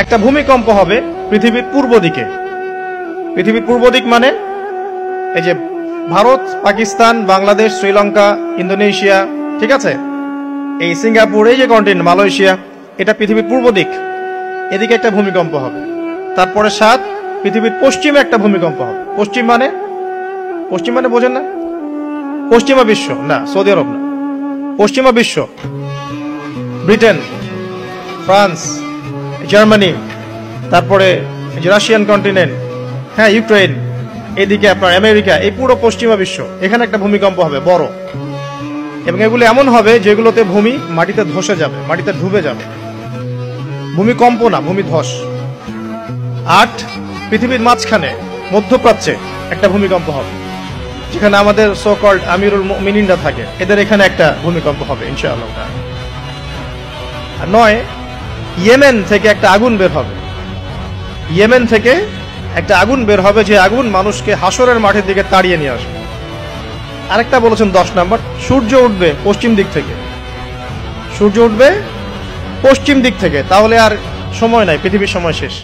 একটা ভূমিকম্প হবে পৃথিবীর পূর্ব দিকে। পৃথিবীর পূর্ব দিক মানে এই যে ভারত, পাকিস্তান, বাংলাদেশ, শ্রীলঙ্কা, ইন্দোনেশিয়া, ঠিক আছে, এই সিঙ্গাপুর, এই যে কন্টিনেন্ট মালয়েশিয়া, এটা পৃথিবীর পূর্ব দিক। এদিকে একটা ভূমিকম্প হবে। তারপরে 7 পৃথিবীর পশ্চিমে একটা ভূমিকম্প হবে। পশ্চিম মানে বোঝেন না? পশ্চিমা বিশ্ব না, সৌদি আরব না, পশ্চিমা বিশ্ব, ব্রিটেন, ফ্রান্স, জার্মানি, তারপরে রাশিয়ান কন্টিনেন্ট, হ্যাঁ, ইউক্রেন, এদিকে আপনার আমেরিকা, এই পুরো পশ্চিমা বিশ্ব, এখানে একটা ভূমিকম্প হবে বড়। এবং এগুলো এমন হবে যেগুলোতে ভূমি মাটিতে ধসে যাবে, মাটিতে ডুবে যাবে। ভূমিকম্প না, ভূমিধস। 8 পৃথিবীর মাঝখানে মধ্যপ্রাচ্যে একটা ভূমিকম্প হবে, যেখানে আমাদের সো কল্ড আমিরুল মুমিনিনরা থাকে, এদের এখানে একটা ভূমিকম্প হবে ইনশাআল্লাহ। আর 9 ইয়েমেন থেকে একটা আগুন বের হবে। ইয়েমেন থেকে একটা আগুন বের হবে, যে আগুন মানুষকে হাসরের মাঠের দিকে তাড়িয়ে নিয়ে আসবে। আরেকটা বলেছেন 10 নম্বর, সূর্য উঠবে পশ্চিম দিক থেকে। সূর্য উঠবে পশ্চিম দিক থেকে, তাহলে আর সময় নাই, পৃথিবীর সময় শেষ।